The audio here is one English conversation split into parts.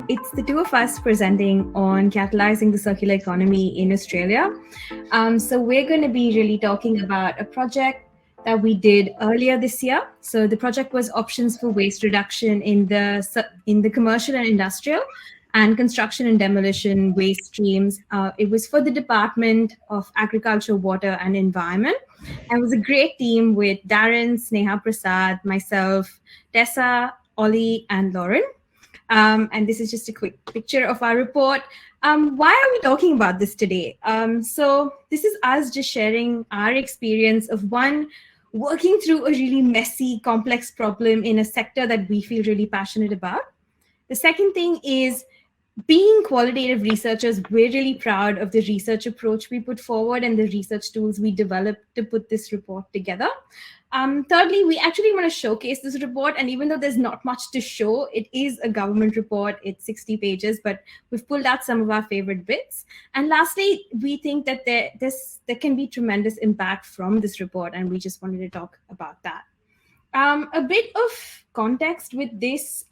it's the two of us presenting on catalyzing the circular economy in Australia. So we're going to be really talking about a project that we did earlier this year. So the project was options for waste reduction in the commercial and industrial and construction and demolition waste streams. It was for the Department of Agriculture, Water and Environment. And it was a great team with Darren, Sneha Prasad, myself, Tessa, Ollie, and Lauren. And this is just a quick picture of our report. Why are we talking about this today? So this is us just sharing our experience of working through a really messy, complex problem in a sector that we feel really passionate about. The second thing is being qualitative researchers, we're really proud of the research approach we put forward and the research tools we developed to put this report together. Thirdly, we actually want to showcase this report, and even though there's not much to show, it is a government report. It's 60 pages, but we've pulled out some of our favorite bits. And lastly, we think that there can be tremendous impact from this report, and we just wanted to talk about that. A bit of context with this.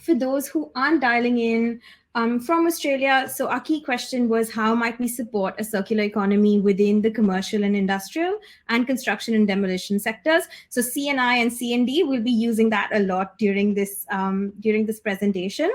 For those who aren't dialing in from Australia, so our key question was how might we support a circular economy within the commercial and industrial and construction and demolition sectors? So C&I and C&D will be using that a lot during this presentation.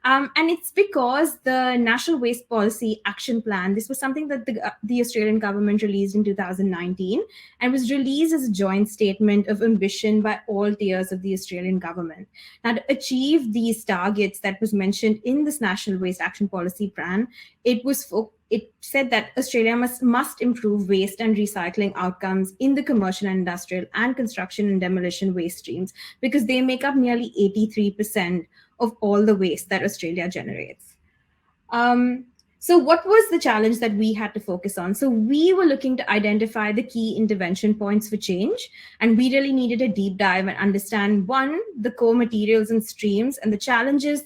And it's because the National Waste Policy Action Plan, this was something that the Australian government released in 2019 and was released as a joint statement of ambition by all tiers of the Australian government. Now, to achieve these targets that was mentioned in this National Waste Action Policy Plan, it said that Australia must improve waste and recycling outcomes in the commercial and industrial and construction and demolition waste streams because they make up nearly 83% of all the waste that Australia generates. So what was the challenge that we had to focus on? So we were looking to identify the key intervention points for change, and we really needed a deep dive and understand, one, the core materials and streams and the challenges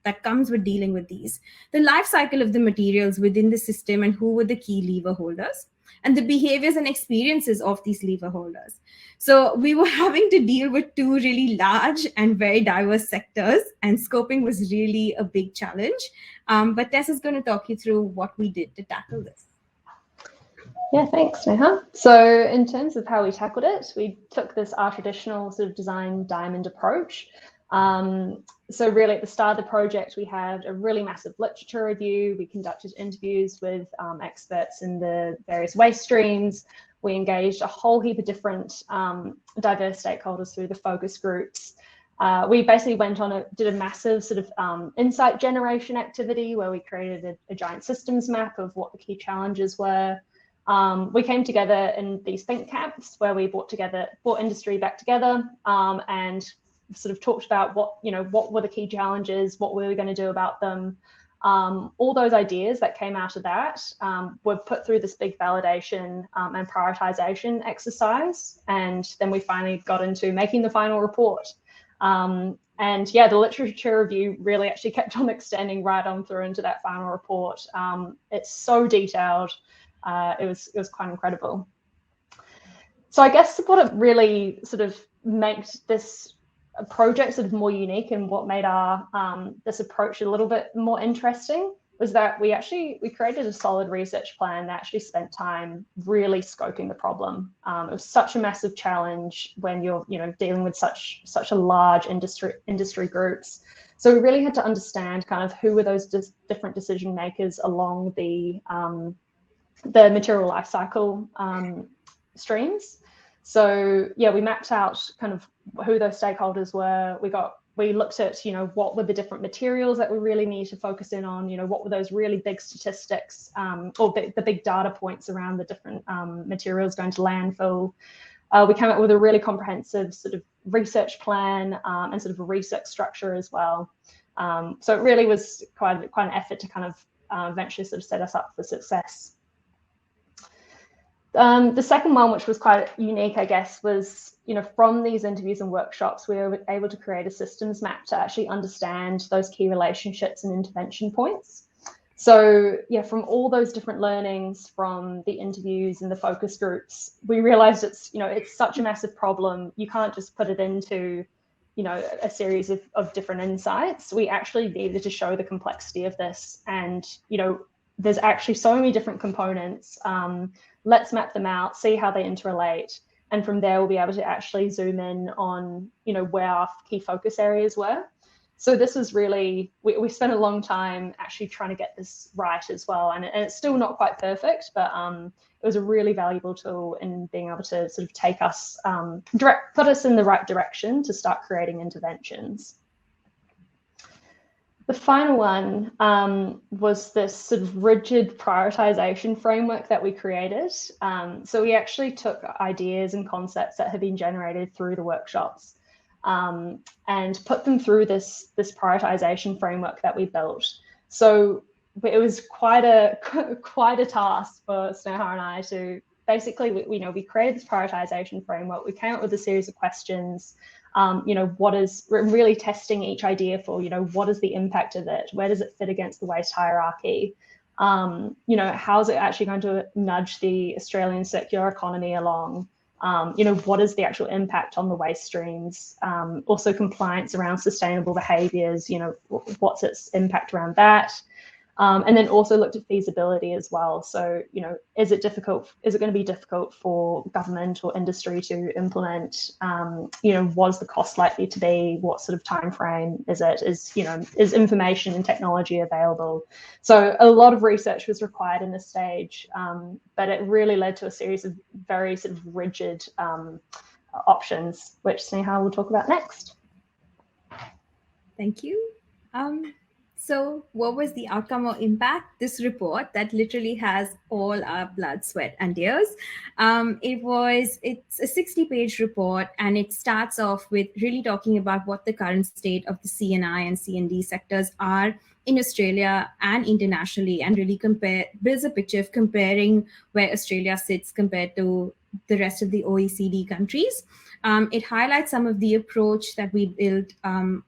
that comes with dealing with these, the life cycle of the materials within the system and who were the key lever holders, and the behaviors and experiences of these lever holders. So we were having to deal with two really large and very diverse sectors, and scoping was really a big challenge. But Tess is going to talk you through what we did to tackle this. Yeah, thanks, Sneha. So in terms of how we tackled it, we took our traditional sort of design diamond approach. So really at the start of the project, we had a really massive literature review. We conducted interviews with experts in the various waste streams. We engaged a whole heap of different diverse stakeholders through the focus groups. We basically did a massive sort of insight generation activity where we created a giant systems map of what the key challenges were. We came together in these think camps where we brought industry back together and sort of talked about what were the key challenges, what were we going to do about them. All those ideas that came out of that were put through this big validation and prioritization exercise. And then we finally got into making the final report. And yeah, the literature review really actually kept on extending right on through into that final report. It's so detailed. It was quite incredible. So I guess what it really sort of makes this project sort of more unique and what made our this approach a little bit more interesting was that we created a solid research plan that actually spent time really scoping the problem. It was such a massive challenge when you're dealing with such a large industry groups. So we really had to understand kind of who were those different decision makers along the material life cycle streams. So yeah, we mapped out kind of who those stakeholders were. We looked at, what were the different materials that we really need to focus in on, what were those really big statistics or the big data points around the different materials going to landfill. We came up with a really comprehensive sort of research plan and sort of a research structure as well. So it really was quite an effort to kind of eventually sort of set us up for success. The second one, which was quite unique, I guess, was, from these interviews and workshops, we were able to create a systems map to actually understand those key relationships and intervention points. So yeah, from all those different learnings from the interviews and the focus groups, we realized it's such a massive problem. You can't just put it into a series of different insights. We actually needed to show the complexity of this, and there's actually so many different components. Let's map them out, see how they interrelate, and from there we'll be able to actually zoom in on where our key focus areas were. So this was really, we spent a long time actually trying to get this right as well, and it's still not quite perfect, but it was a really valuable tool in being able to sort of take us, put us in the right direction to start creating interventions. The final one was this sort of rigid prioritization framework that we created. So we actually took ideas and concepts that had been generated through the workshops and put them through this prioritization framework that we built. So it was quite a task for Sneha and I to basically, we created this prioritization framework. We came up with a series of questions. What is really testing each idea for, what is the impact of it? Where does it fit against the waste hierarchy? How is it actually going to nudge the Australian circular economy along? What is the actual impact on the waste streams? Also compliance around sustainable behaviours, what's its impact around that? And then also looked at feasibility as well. So, is it going to be difficult for government or industry to implement? What is the cost likely to be? What sort of time frame is it? Is information and technology available? So a lot of research was required in this stage, but it really led to a series of very sort of rigid options, which Sneha will talk about next. Thank you. So what was the outcome or impact? This report that literally has all our blood, sweat, and tears. It's a 60-page report, and it starts off with really talking about what the current state of the CNI and C&D sectors are in Australia and internationally, and really builds a picture of comparing where Australia sits compared to the rest of the OECD countries. It highlights some of the approach that we built,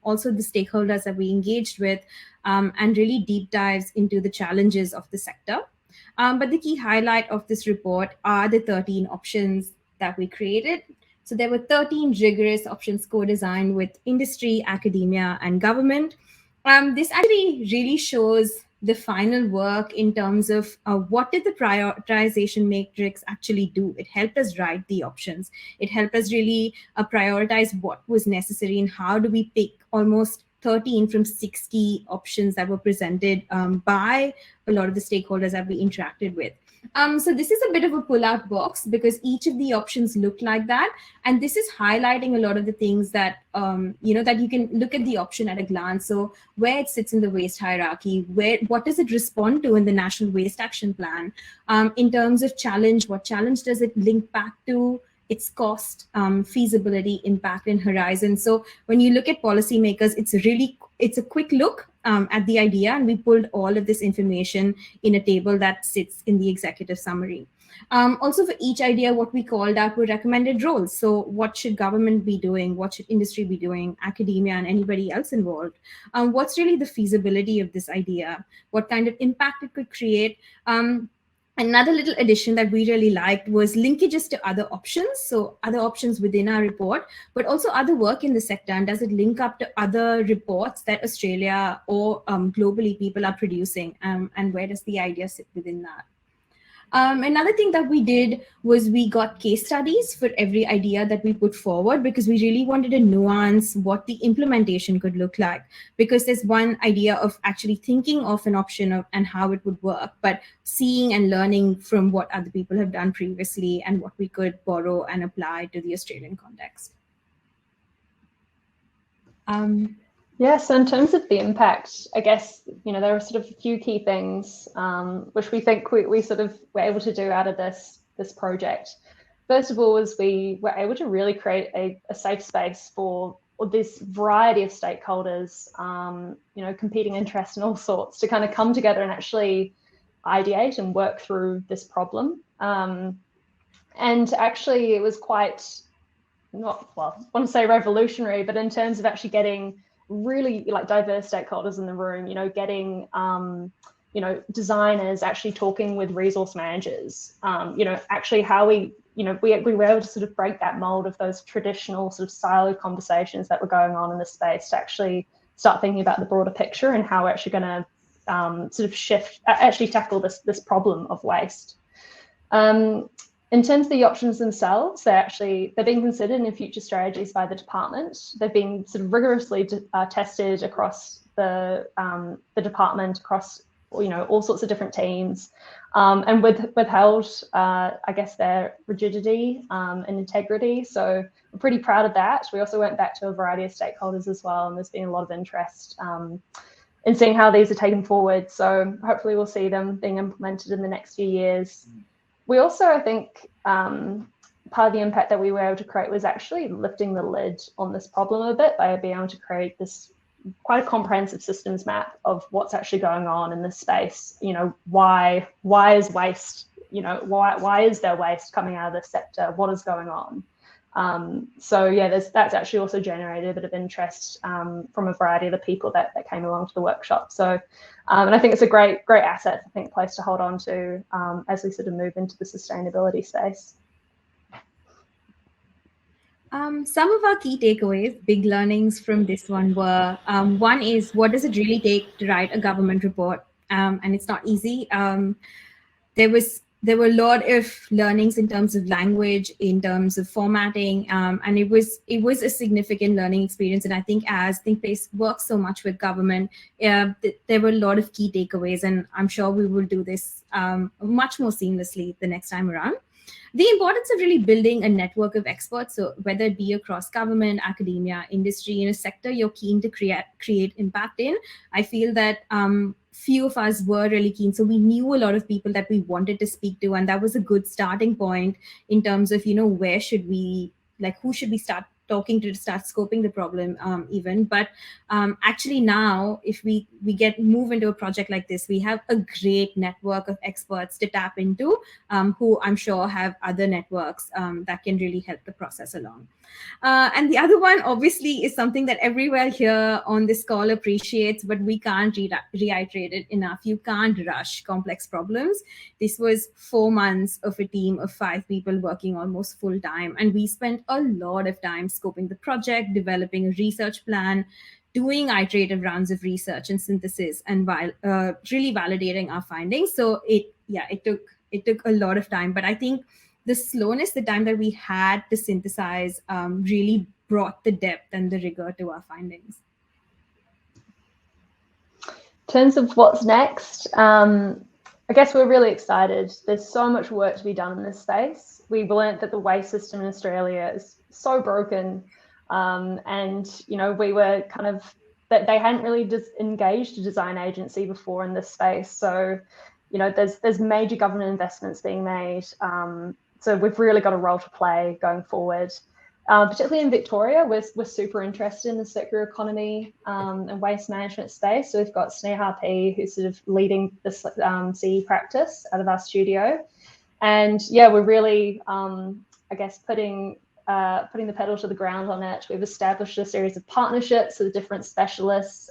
also the stakeholders that we engaged with, and really deep dives into the challenges of the sector. But the key highlight of this report are the 13 options that we created. So there were 13 rigorous options co-designed with industry, academia, and government. This actually really shows the final work in terms of what did the prioritization matrix actually do. It helped us write the options. It helped us really prioritize what was necessary and how do we pick almost 13 from 60 options that were presented by a lot of the stakeholders that we interacted with. So this is a bit of a pull-out box because each of the options look like that. And this is highlighting a lot of the things that, that you can look at the option at a glance. So where it sits in the waste hierarchy, what does it respond to in the National Waste Action Plan? In terms of challenge, what challenge does it link back to? Its cost, feasibility, impact, and horizon. So when you look at policymakers, it's a quick look at the idea, and we pulled all of this information in a table that sits in the executive summary. Also for each idea, what we called out were recommended roles. So what should government be doing? What should industry be doing? Academia and anybody else involved? What's really the feasibility of this idea? What kind of impact it could create? Another little addition that we really liked was linkages to other options. So other options within our report, but also other work in the sector. And does it link up to other reports that Australia or globally people are producing? And where does the idea sit within that? Another thing that we did was we got case studies for every idea that we put forward because we really wanted to nuance what the implementation could look like. Because there's one idea of actually thinking of an option and how it would work, but seeing and learning from what other people have done previously and what we could borrow and apply to the Australian context. Yeah, so in terms of the impact, I guess, there are sort of a few key things which we think we sort of were able to do out of this project. First of all, was we were able to really create a safe space for this variety of stakeholders, competing interests and all sorts to kind of come together and actually ideate and work through this problem. And actually it was quite, I want to say revolutionary, but in terms of actually getting really diverse stakeholders in the room, getting, designers actually talking with resource managers, actually how we, we were able to sort of break that mold of those traditional sort of siloed conversations that were going on in the space to actually start thinking about the broader picture and how we're actually going to sort of actually tackle this problem of waste. In terms of the options themselves, they're being considered in future strategies by the department. They've been sort of rigorously tested across the department, across all sorts of different teams, and withheld, I guess, their rigidity and integrity. So we're pretty proud of that. We also went back to a variety of stakeholders as well, and there's been a lot of interest in seeing how these are taken forward. So hopefully we'll see them being implemented in the next few years. We also, I think, part of the impact that we were able to create was actually lifting the lid on this problem a bit by being able to create this quite a comprehensive systems map of what's actually going on in this space. Why is waste, why is there waste coming out of this sector? What is going on? So yeah, that's actually also generated a bit of interest from a variety of the people that came along to the workshop. So, and I think it's a great asset, I think, place to hold on to as we sort of move into the sustainability space. Some of our key takeaways, big learnings from this one were, one is, what does it really take to write a government report? And it's not easy. There were a lot of learnings in terms of language, in terms of formatting, and it was a significant learning experience. And I think as ThinkPace works so much with government, there were a lot of key takeaways, and I'm sure we will do this much more seamlessly the next time around. The importance of really building a network of experts, so whether it be across government, academia, industry, in a sector you're keen to create impact in. I feel that few of us were really keen. So we knew a lot of people that we wanted to speak to, and that was a good starting point in terms of, where should we, who should we start talking to start scoping the problem even. But actually now, if we move into a project like this, we have a great network of experts to tap into, who I'm sure have other networks that can really help the process along. And the other one, obviously, is something that everywhere here on this call appreciates, but we can't reiterate it enough. You can't rush complex problems. This was 4 months of a team of 5 people working almost full time. And we spent a lot of time scoping the project, developing a research plan, doing iterative rounds of research and synthesis, and really validating our findings. So it took a lot of time, but I think the slowness, the time that we had to synthesize, really brought the depth and the rigor to our findings. In terms of what's next, I guess we're really excited. There's so much work to be done in this space. We've learned that the waste system in Australia is so broken, and we were that they hadn't really engaged a design agency before in this space. So there's major government investments being made. So we've really got a role to play going forward. Particularly in Victoria, we're super interested in the circular economy and waste management space. So we've got Sneha P, who's sort of leading this CE practice out of our studio. And yeah, we're really, I guess, putting the pedal to the ground on it. We've established a series of partnerships with different specialists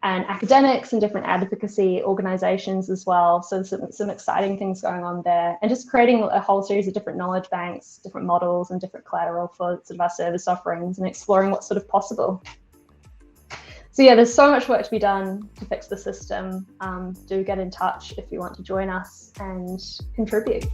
and academics and different advocacy organizations as well. So some exciting things going on there, and just creating a whole series of different knowledge banks, different models and different collateral for sort of our service offerings, and exploring what's sort of possible. So yeah, there's so much work to be done to fix the system. Do get in touch if you want to join us and contribute.